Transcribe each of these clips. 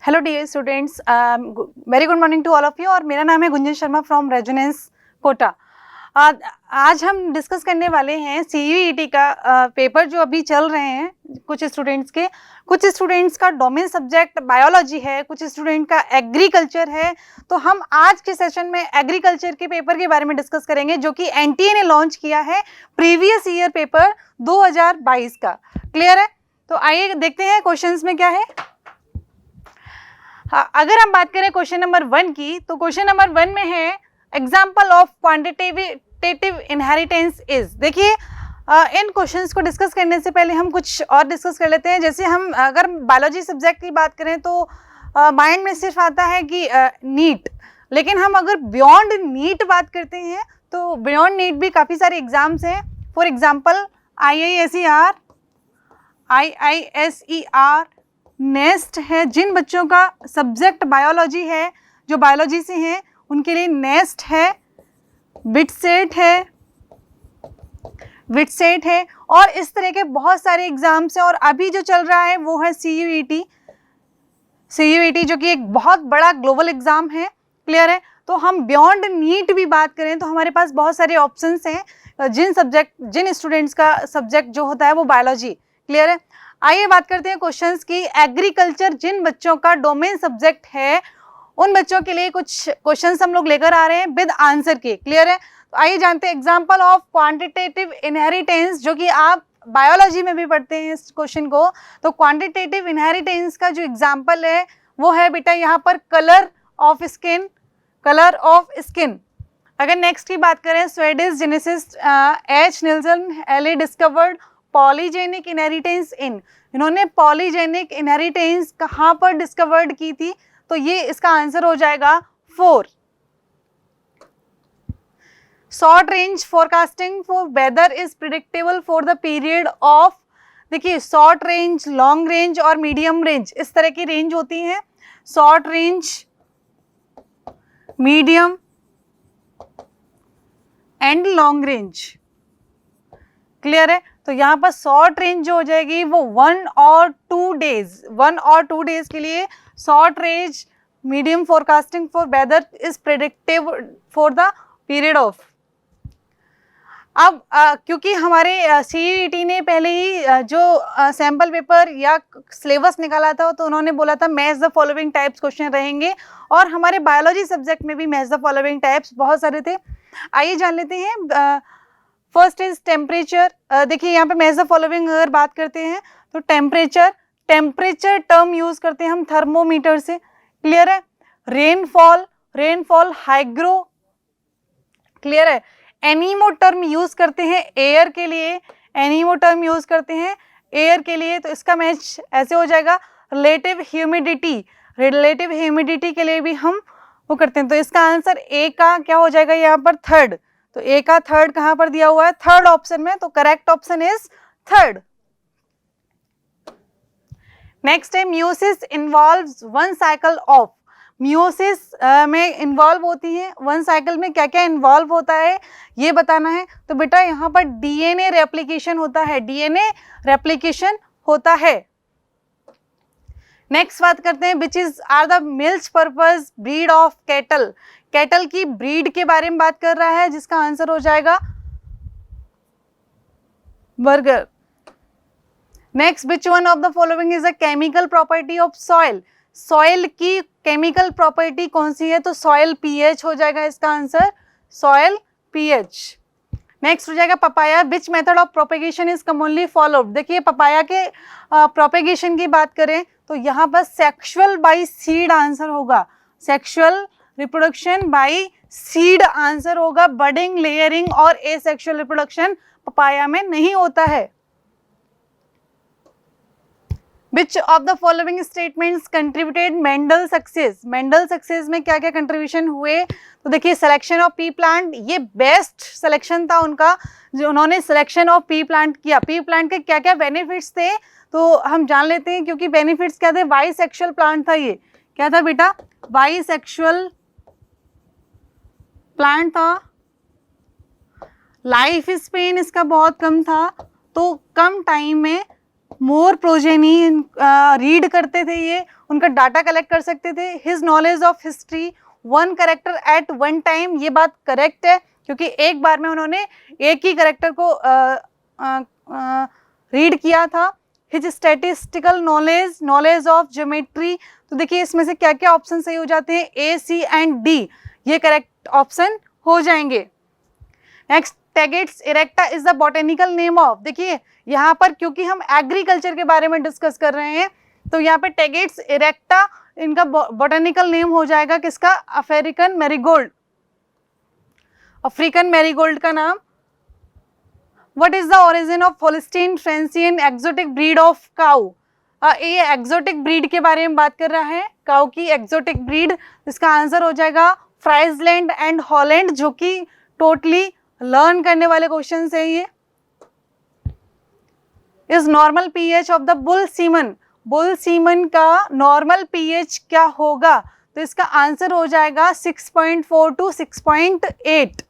Hello dear students, very good morning to all of you. और मेरा नाम है गुंजन शर्मा फ्रॉम रेजोनेंस कोटा। आज हम डिस्कस करने वाले हैं सीयूईटी का पेपर जो अभी चल रहे हैं। कुछ स्टूडेंट्स का डोमेन सब्जेक्ट बायोलॉजी है, कुछ स्टूडेंट का एग्रीकल्चर है। तो हम आज के सेशन में एग्रीकल्चर के पेपर के बारे में डिस्कस करेंगे जो कि एनटीए ने लॉन्च किया है, प्रीवियस ईयर पेपर 2022 का। क्लियर है? तो आइए देखते हैं क्वेश्चंस में क्या है। अगर हम बात करें क्वेश्चन नंबर 1 की, तो क्वेश्चन नंबर 1 में है example of quantitative inheritance is. देखिए, इन क्वेश्चंस को डिस्कस करने से पहले हम कुछ और डिस्कस कर लेते हैं। जैसे हम अगर बायोलॉजी सब्जेक्ट की बात करें तो माइंड में सिर्फ आता है कि नीट, लेकिन हम अगर बियॉन्ड नीट बात करते हैं तो बियॉन्ड नीट भी काफ़ी सारे एग्जाम्स हैं। फॉर एग्जाम्पल IISER, नेस्ट है। जिन बच्चों का सब्जेक्ट बायोलॉजी है, जो बायोलॉजी से हैं, उनके लिए नेस्ट है, बिटसेट है और इस तरह के बहुत सारे एग्जाम्स हैं। और अभी जो चल रहा है वो है सीयूईटी जो कि एक बहुत बड़ा ग्लोबल एग्जाम है। क्लियर है? तो हम बियॉन्ड नीट भी बात करें तो हमारे पास बहुत सारे ऑप्शंस हैं जिन स्टूडेंट्स का सब्जेक्ट जो होता है वो बायोलॉजी। क्लियर है? आइए बात करते हैं क्वेश्चंस की। एग्रीकल्चर जिन बच्चों का डोमेन सब्जेक्ट है उन बच्चों के लिए कुछ क्वेश्चंस हम लोग लेकर आ रहे हैं विद आंसर के। क्लियर है? तो आइए जानते हैं एग्जांपल ऑफ क्वांटिटेटिव इनहेरिटेंस, जो कि आप बायोलॉजी में भी पढ़ते हैं इस क्वेश्चन को। तो क्वांटिटेटिव इनहेरिटेंस का जो एग्जाम्पल है वो है बेटा यहाँ पर कलर ऑफ स्किन। अगर नेक्स्ट की बात करें, Swedish geneticist H Nilsson Ehle discovered polygenic inheritance in. इन्होंने पॉलीजेनिक इनहेरिटेंस कहाँ पर डिस्कवर्ड की थी? तो ये इसका आंसर हो जाएगा 4। Short range forecasting for weather is predictable for the period of. देखिए, शॉर्ट रेंज, लॉन्ग रेंज और मीडियम रेंज, इस तरह की रेंज होती है। Short range, medium and long range. Clear है? तो यहाँ पर शॉर्ट रेंज जो हो जाएगी वो 1 और 2 डेज के लिए short range medium forecasting for weather is predictive for the period of. अब क्योंकि हमारे सीईटी ने पहले ही जो सैम्पल पेपर या सिलेबस निकाला था तो उन्होंने बोला था match the following types question रहेंगे, और हमारे बायोलॉजी सब्जेक्ट में भी मैच द फॉलोइंग टाइप्स बहुत सारे थे। आइए जान लेते हैं। First is temperature. देखिए यहाँ पे मैच द फॉलोइंग अगर बात करते हैं तो टेम्परेचर टर्म यूज करते हैं हम थर्मोमीटर से। क्लियर है? Rainfall hygro. क्लियर है? एनीमो टर्म यूज करते हैं एयर के लिए, तो इसका मैच ऐसे हो जाएगा। रिलेटिव ह्यूमिडिटी के लिए भी हम वो करते हैं, तो इसका आंसर ए का क्या हो जाएगा यहाँ पर? थर्ड। तो ए का थर्ड कहां पर दिया हुआ है? थर्ड ऑप्शन में। तो correct option is third. Next है meiosis involves 1 cycle of. Meiosis में इन्वॉल्व होती है 1 साइकिल में क्या क्या इन्वॉल्व होता है ये बताना है। तो बेटा यहाँ पर डीएनए रेप्लिकेशन होता है। नेक्स्ट बात करते हैं which is are the milch purpose breed of cattle की ब्रीड के बारे में बात कर रहा है, जिसका आंसर हो जाएगा burger. Next, which one of the following is a chemical property of soil की केमिकल प्रॉपर्टी कौन सी है? तो सॉइल पीएच हो जाएगा इसका आंसर, सॉइल पीएच। नेक्स्ट हो जाएगा papaya. Which method of propagation is commonly followed. देखिए, पपाया के प्रोपेगेशन की बात करें तो यहाँ पर सेक्सुअल बाय सीड आंसर होगा। Sexual reproduction by seed answer होगा। बडिंग, लेयरिंग और एसेक्सुअल रिप्रोडक्शन पपाया में नहीं होता है। Which of the following statements contributed Mendel success में क्या क्या कंट्रीब्यूशन हुए? तो देखिए, सिलेक्शन ऑफ पी प्लांट, ये बेस्ट सिलेक्शन था उनका जो उन्होंने सिलेक्शन ऑफ पी प्लांट किया। पी प्लांट के क्या क्या बेनिफिट्स थे तो हम जान लेते हैं, क्योंकि बेनिफिट्स क्या थे? बाइसेक्सुअल प्लांट था। ये क्या था बेटा? बाइसेक्सुअल प्लांट था। लाइफ स्पेन इसका बहुत कम था, तो कम टाइम में मोर प्रोजेनी रीड करते थे ये, उनका डाटा कलेक्ट कर सकते थे। His knowledge of history, one character eight one time, ये बात करेक्ट है क्योंकि एक बार में उन्होंने एक ही करेक्टर को रीड किया था। His statistical knowledge, knowledge of geometry, तो देखिए इसमें से क्या क्या ऑप्शन सही हो जाते हैं, ए, सी एंड डी, ये करेक्ट ऑप्शन हो जाएंगे। Next, Tagetes erecta is the botanical name of, देखिए यहाँ पर क्योंकि हम एग्रीकल्चर के बारे में डिस्कस कर रहे हैं तो यहाँ पे टेगेट्स इरेक्टा इनका बॉटेनिकल नेम हो जाएगा किसका, अफ्रीकन मैरीगोल्ड, अफ्रीकन मैरीगोल्ड का नाम। What is the origin of Holstein Friesian exotic breed of cow? ये एक्सोटिक ब्रीड के बारे में बात कर रहा है, काउ की एक्सोटिक ब्रीड। इसका आंसर हो जाएगा फ्राइजलैंड एंड हॉलैंड, जो कि टोटली लर्न करने वाले क्वेश्चन है ये। Is normal pH of the bull semen, bull semen का नॉर्मल पीएच क्या होगा, तो इसका आंसर हो जाएगा 6.4 to 6.8।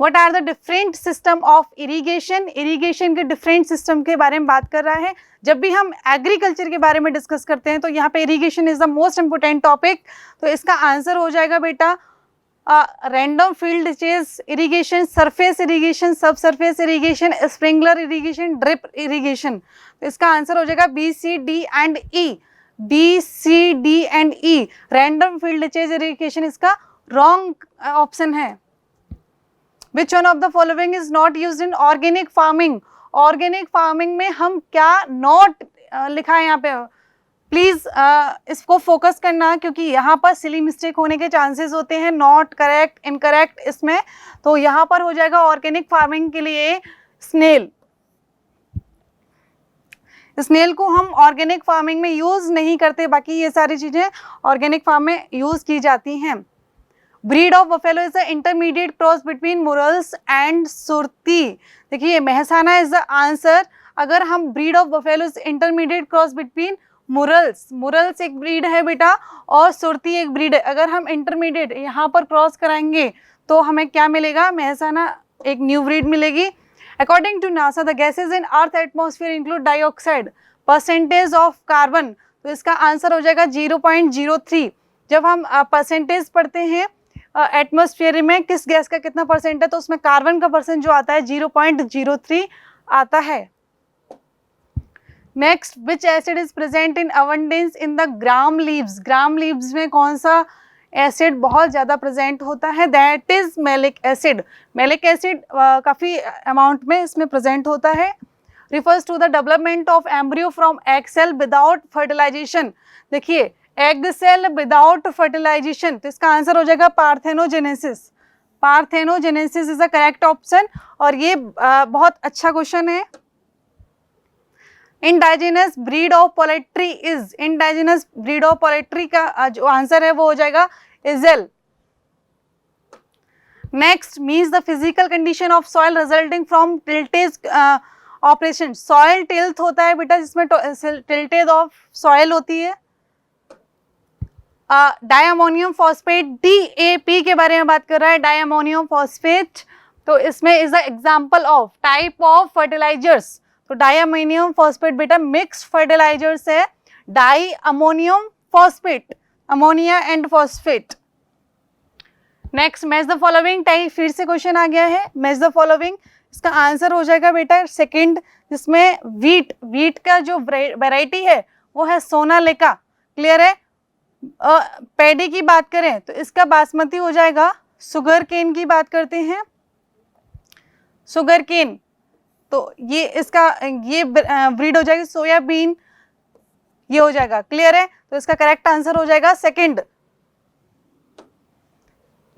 What are the different system of irrigation? Irrigation के डिफरेंट सिस्टम के बारे में बात कर रहा है। जब भी हम एग्रीकल्चर के बारे में डिस्कस करते हैं तो यहाँ पे irrigation is the most important topic, तो इसका आंसर हो जाएगा बेटा random field chase irrigation, surface irrigation, sub surface irrigation, sprinkler irrigation, drip irrigation. तो इसका आंसर हो जाएगा B, C, D and E, B, C, D and E. Random field chase irrigation इसका रॉन्ग ऑप्शन है। Which one of the following is not used in organic farming? Organic farming में हम क्या not लिखा है यहाँ पे, प्लीज इसको फोकस करना क्योंकि यहाँ पर सिली मिस्टेक होने के चांसेस होते हैं, नॉट करेक्ट, इनकरेक्ट इसमें। तो यहाँ पर हो जाएगा ऑर्गेनिक फार्मिंग के लिए स्नेल, स्नेल को हम ऑर्गेनिक फार्मिंग में यूज नहीं करते, बाकी ये सारी चीजें ऑर्गेनिक फार्म में यूज की जाती हैं। Breed of buffalo is the intermediate cross between Murrahs and Surti, देखिए मेहसाना इज द आंसर। अगर हम breed of buffalo is intermediate cross between Murrahs, Murrahs एक ब्रीड है बेटा और सुरती एक ब्रीड है, अगर हम इंटरमीडिएट यहाँ पर क्रॉस कराएंगे तो हमें क्या मिलेगा, मेहसाना एक न्यू ब्रीड मिलेगी। According to NASA the gases in earth atmosphere include dioxide, percentage of carbon, तो इसका आंसर हो जाएगा 0.03। जब हम परसेंटेज पढ़ते हैं एटमॉस्फेयर में किस गैस का कितना परसेंट है तो उसमें कार्बन का परसेंट जो आता है 0.03 आता है। Next, which acid is present in abundance in the gram leaves, gram leaves में कौन सा एसिड बहुत ज़्यादा प्रेजेंट होता है, that is malic acid. Malic acid काफ़ी अमाउंट में इसमें प्रेजेंट होता है। Refers to the development of embryo from egg cell without fertilization, देखिए एग सेल विदाउट फर्टिलाइजेशन, तो इसका आंसर हो जाएगा parthenogenesis, parthenogenesis is the correct option और ये बहुत अच्छा क्वेश्चन है। Indigenous breed of poultry is, indigenous breed of poultry का जो आंसर है वो हो जाएगा Aseel. Next, means the physical condition of soil resulting from tillage operation, soil tilth होता है बेटा जिसमें टिल्टेज ऑफ सॉइल होती है। डायमोनियम फॉस्फेट, DAP के बारे में बात कर रहा है, डायमोनियम फॉस्फेट, तो इसमें is the example of type of fertilizers, तो डायमोनियम फॉस्फेट बेटा मिक्स फर्टिलाइजर्स है, di ammonium phosphate, ammonia and phosphate. Next, match the following, type फिर से क्वेश्चन आ गया है, मैच द फॉलोइंग, इसका आंसर हो जाएगा बेटा सेकंड, जिसमें वीट, वीट का जो वैरायटी है वो है सोनालिका, क्लियर है। पैडी की बात करें तो इसका बासमती हो जाएगा, सुगर केन की बात करते हैं, सुगर केन, तो ये इसका ये ब्रीड हो जाएगी सोयाबीन, ये हो जाएगा, क्लियर है, तो इसका करेक्ट आंसर हो जाएगा सेकंड।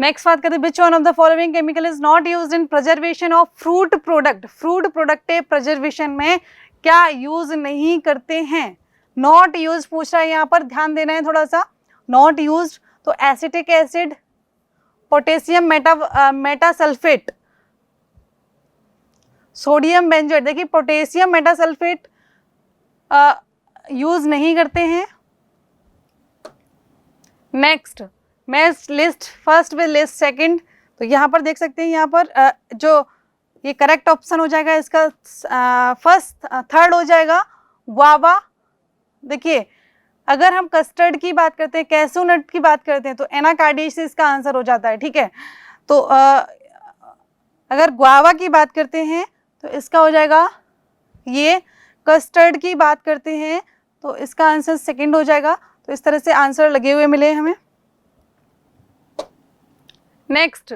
नेक्स्ट बात करते हैं, विच one of the following chemical is not used in preservation of fruit product, fruit product के प्रिजर्वेशन में क्या यूज नहीं करते हैं, नॉट यूज पूछ रहा है यहाँ पर, ध्यान देना है थोड़ा सा, नॉट यूज तो acetic acid, potassium metasulphate, sodium benzoate, देखिए पोटेशियम मेटासल्फेट यूज नहीं करते हैं। नेक्स्ट, मैं list first with list second, तो यहाँ पर देख सकते हैं, यहाँ पर जो ये करेक्ट ऑप्शन हो जाएगा इसका फर्स्ट थर्ड हो जाएगा गुआवा, देखिए अगर हम कस्टर्ड की बात करते हैं, कैसू नट की बात करते हैं, तो एनाकार्डियेसी इसका आंसर हो जाता है, ठीक है। तो अगर गुआवा की बात करते हैं तो इसका हो जाएगा ये, कस्टर्ड की बात करते हैं तो इसका आंसर सेकंड हो जाएगा। तो इस तरह से आंसर लगे हुए मिले हमें। Next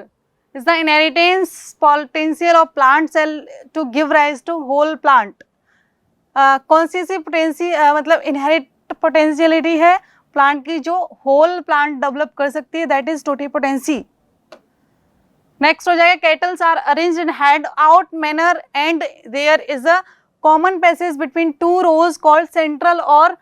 is the inheritance potential of plant cell to give rise to whole plant. कौन सी मतलब इनहेरिट पोटेंशियलिटी है प्लांट की जो होल प्लांट डेवलप कर सकती है, दैट इज टोटिपोटेंसी। नेक्स्ट हो जाएगा cattles are arranged in head out manner and there is a common passage between two rows called central और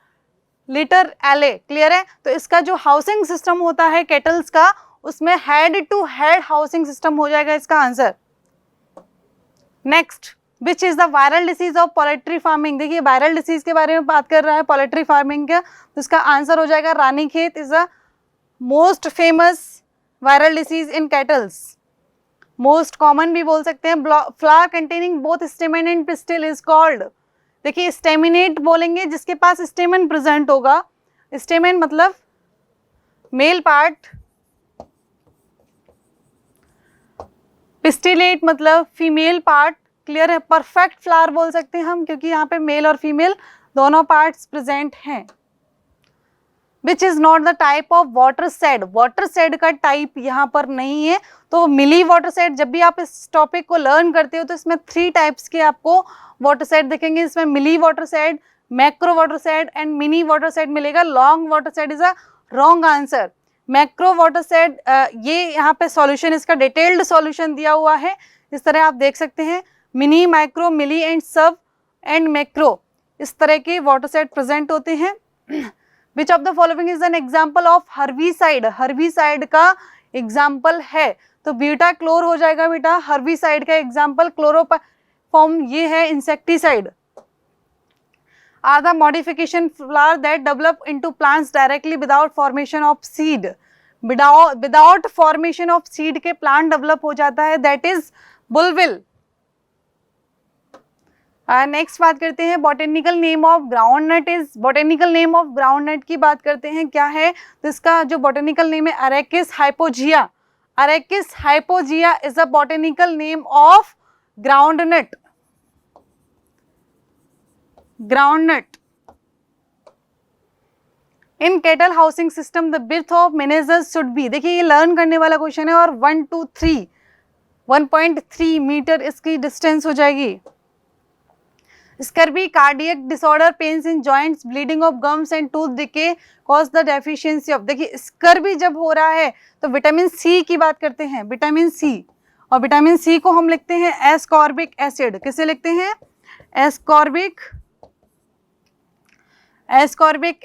लिटर एले। क्लियर है। तो इसका जो हाउसिंग सिस्टम होता है केटल्स का, उसमें head to head housing system हो जाएगा इसका आंसर। Next, which is the viral disease of poultry farming. देखिए वायरल डिसीज के बारे में बात कर रहा है पोल्ट्री फार्मिंग का, तो इसका आंसर हो जाएगा Ranikhet is the most famous viral disease in kettles. Most common भी बोल सकते हैं। Flower containing both स्टेमन and pistil is called. देखिए स्टेमिनेट बोलेंगे जिसके पास स्टेमन प्रेजेंट होगा, स्टेमन मतलब मेल पार्ट, पिस्टिलेट मतलब फीमेल पार्ट। क्लियर है। परफेक्ट फ्लावर बोल सकते हैं हम, क्योंकि यहाँ पे मेल और फीमेल दोनों पार्ट्स प्रेजेंट हैं। Which is not the type of water said. Water said का टाइप यहाँ पर नहीं है। तो मिली वाटर सेड, जब भी आप इस टॉपिक को लर्न करते हो तो इसमें 3 टाइप्स के आपको वाटर सेड दिखेंगे। इसमें milli watershed, macro watershed and mini watershed मिलेगा। Long watershed is a wrong answer. Macro watershed, ये यहाँ पे सॉल्यूशन, इसका डिटेल्ड सॉल्यूशन दिया हुआ है, इस तरह आप देख सकते हैं। मिनी, माइक्रो, मिली एंड सब एंड मैक्रो, इस तरह के वाटर सेड प्रेजेंट होते हैं। Which of the following is an example of herbicide. Herbicide का एग्जाम्पल है तो बीटा क्लोर हो जाएगा बेटा हर्बीसाइड का एग्जाम्पल। क्लोरोफॉर्म ये है insecticide. Are the modification flower that develop into plants directly without formation of seed. Without formation of seed के प्लांट डेवलप हो जाता है, दैट इज बुलविल। नेक्स्ट बात करते हैं botanical name of groundnut is. Botanical name of groundnut की बात करते हैं क्या है, तो इसका जो बॉटेनिकल नेम है Arachis hypogaea. Arachis hypogaea is the botanical name of groundnut. Groundnut in cattle housing system the berth of mangers should be. देखिए ये लर्न करने वाला क्वेश्चन है और 1 to 3 1.3 मीटर इसकी डिस्टेंस हो जाएगी। Scurvy, cardiac disorder, pains in joints, bleeding of gums and tooth decay cause the deficiency of. देखिए स्कर्वी जब हो रहा है तो विटामिन सी की बात करते हैं, विटामिन सी। और विटामिन सी को हम लिखते हैं एस्कॉर्बिक एसिड। किसे लिखते हैं? Ascorbic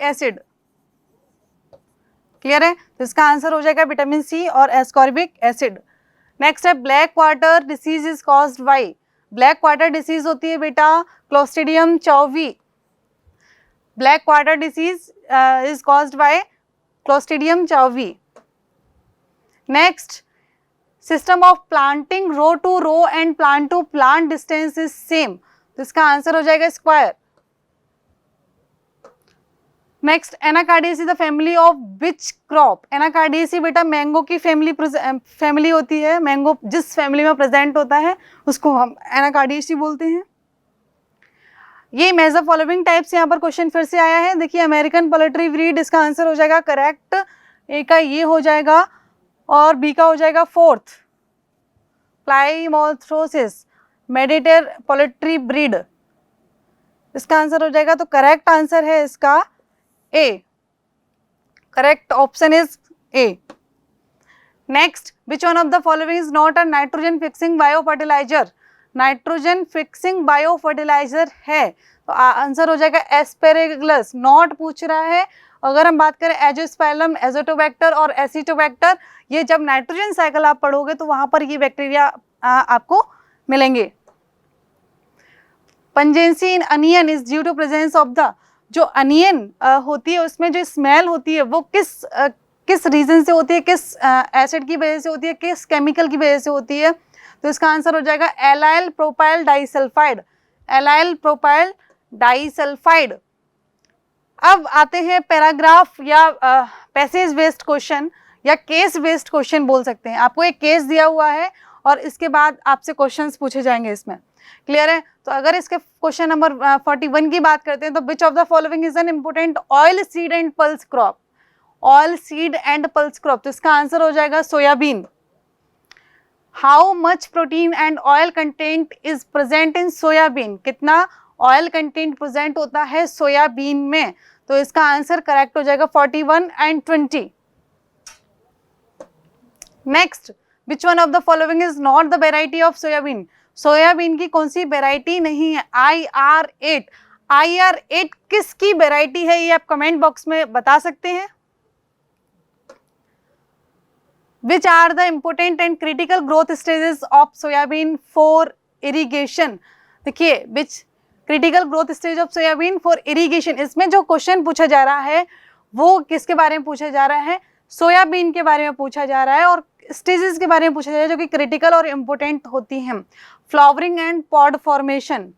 acid. क्लियर है। तो इसका आंसर हो जाएगा विटामिन सी और एस्कॉर्बिक एसिड। नेक्स्ट है black water disease is caused by. Black water disease होती है बेटा Clostridium chauvoei. Black water disease is caused by Clostridium chauvoei. Next, system of planting row to row and plant to plant distance is same. तो इसका answer हो जाएगा square. Next, Anacardiaceae the family of which crop. Anacardiaceae बेटा mango की family होती है। Mango जिस family में प्रेजेंट होता है उसको हम एनाकार्डियेसी बोलते हैं। ये मेजर फॉलोइंग टाइप्स यहाँ पर क्वेश्चन फिर से आया है। देखिए अमेरिकन पोल्ट्री ब्रीड, इसका आंसर हो जाएगा करेक्ट। ए का ये हो जाएगा और बी का हो जाएगा फोर्थ। प्लाइमोथ्रोसिस मेडिटर पोल्ट्री ब्रीड, इसका आंसर हो जाएगा। तो करेक्ट आंसर है इसका A. Correct option is A. Next, which one of the following is not a nitrogen fixing bio fertilizer. Nitrogen fixing bio fertilizer है तो आंसर हो जाएगा एस्पेरेगलस। नॉट पूछ रहा है। अगर हम बात करें एजोस्पाइलम, एजोटोबैक्टर और एसिटोबैक्टर, ये जब नाइट्रोजन साइकिल आप पढ़ोगे तो वहां पर ये बैक्टीरिया आपको मिलेंगे। Pungency in onion is due to presence of the. जो अनियन होती है उसमें जो स्मेल होती है वो किस रीजन से होती है, किस एसिड की वजह से होती है, किस केमिकल की वजह से होती है। तो इसका आंसर हो जाएगा allyl propyl disulphide. Allyl propyl disulphide. अब आते हैं पैराग्राफ या पैसेज बेस्ड क्वेश्चन या केस बेस्ड क्वेश्चन बोल सकते हैं। आपको एक केस दिया हुआ है और इसके बाद आपसे क्वेश्चंस पूछे जाएंगे इसमें, क्लियर है। तो अगर इसके क्वेश्चन नंबर 41 की बात करते हैं तो which of the following is an important oil seed and pulse crop, oil seed and pulse crop, तो इसका आंसर हो जाएगा soybean. How much protein and oil content is present in soybean, कितना ऑयल कंटेंट प्रेजेंट होता है soybean में, तो इसका आंसर करेक्ट हो जाएगा 41 and 20। Next, which one of the following is not the variety of soybean, soybean की कौन सी वेराइटी नहीं है, IR8, IR8 किसकी वेराइटी है ये आप कमेंट बॉक्स में बता सकते हैं। Which are the important and critical growth stages of soybean for irrigation, देखिए which critical growth stage of soybean for irrigation, इसमें जो क्वेश्चन पूछा जा रहा है वो किसके बारे में पूछा जा रहा है, सोयाबीन के बारे में पूछा जा रहा है और स्टेजेस के बारे में पूछा जा रहा है जो कि क्रिटिकल और इम्पोर्टेंट होती हैं। फ्लावरिंग एंड पॉड फॉर्मेशन,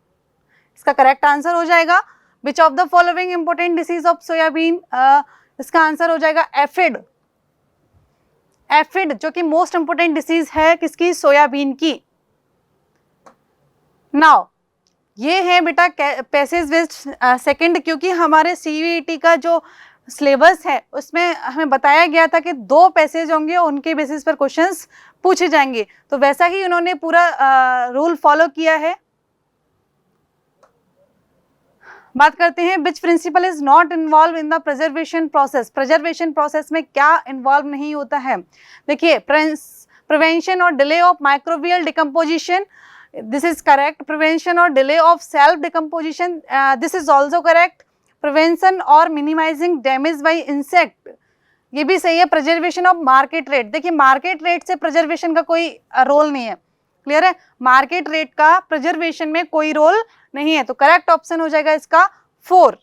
इसका करेक्ट आंसर हो जाएगा which of the following important disease of soybean, इसका आंसर हो जाएगा एफिड, एफिड जो कि मोस्ट इंपोर्टेंट डिसीज है किसकी, सोयाबीन की। नाउ ये है बेटा पैसेज बेस्ड सेकंड, क्योंकि हमारे सीयूईटी का जो सिलेबस है उसमें हमें बताया गया था कि 2 पैसेज होंगे उनके बेसिस पर क्वेश्चंस पूछे जाएंगे, तो वैसा ही उन्होंने पूरा रूल फॉलो किया है। बात करते हैं which principle is not involve in the preservation process, preservation process में क्या इन्वॉल्व नहीं होता है, देखिए प्रिवेंशन और delay of microbial decomposition, this is correct, prevention or delay of self decomposition, this is also correct, prevention or minimizing damage by insect, ये भी सही है। preservation of market rate, देखिए market rate से preservation का कोई role नहीं है, क्लियर है, market rate का preservation में कोई रोल नहीं है, तो करेक्ट ऑप्शन हो जाएगा इसका 4।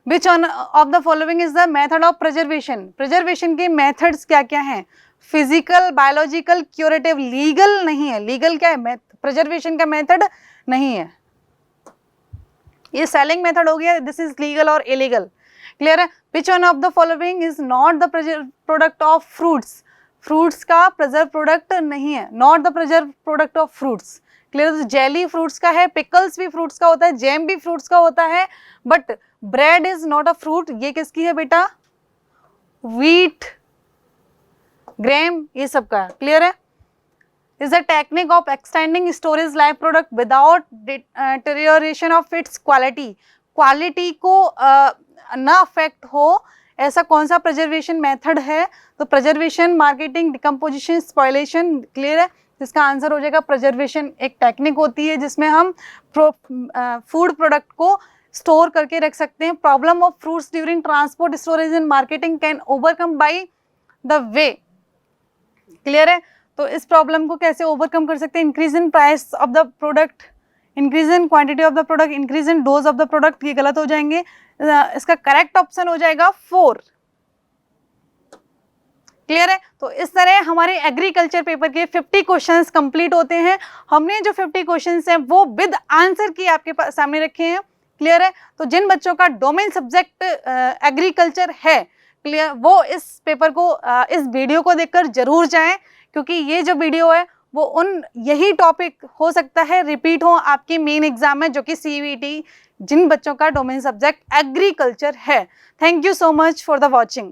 Which one of the following is the method of preservation, preservation के methods क्या क्या हैं, फिजिकल, बायोलॉजिकल, क्यूरेटिव, लीगल नहीं है, लीगल क्या है, प्रिजर्वेशन का मेथड नहीं है, ये सेलिंग मेथड हो गया, दिस इज लीगल और इलीगल, क्लियर है। विच one of the following is not the product of fruits, fruits का प्रिजर्व प्रोडक्ट नहीं है, not the preserve product of fruits, clear. Jelly fruits का है, पिकल्स भी फ्रूट्स का होता है, जैम भी फ्रूट्स का होता है, but bread is not a fruit, ये किसकी है बेटा, व्हीट, ग्रेम, ये सब का, क्लियर है। Is the technique of extending storage life product without deterioration of its quality, quality को ना अफेक्ट हो ऐसा कौन सा प्रिजर्वेशन मेथड है, तो प्रिजर्वेशन, मार्केटिंग, डिकम्पोजिशन, स्पॉइलेशन, क्लियर है, जिसका आंसर हो जाएगा प्रिजर्वेशन। एक टेक्निक होती है जिसमें हम फूड प्रोडक्ट को स्टोर करके रख सकते हैं। Problem of fruits during transport, storage and marketing can overcome by the way, clear है। तो इस प्रॉब्लम को कैसे ओवरकम कर सकते हैं, increase in price of the product, increase in quantity of the product, increase in dose of the product, ये गलत हो जाएंगे, इसका करेक्ट ऑप्शन हो जाएगा 4, क्लियर है। तो इस तरह हमारे एग्रीकल्चर पेपर के 50 क्वेश्चंस कंप्लीट होते हैं। हमने जो 50 क्वेश्चंस हैं वो विद आंसर की आपके सामने रखे हैं, क्लियर है। तो जिन बच्चों का डोमेन सब्जेक्ट एग्रीकल्चर है, क्लियर, वो इस पेपर को इस वीडियो को देखकर जरूर जाएं, क्योंकि ये जो वीडियो है वो उन यही टॉपिक हो सकता है रिपीट हो आपके मेन एग्जाम में, जो कि CUET जिन बच्चों का डोमेन सब्जेक्ट एग्रीकल्चर है। Thank you so much for the watching.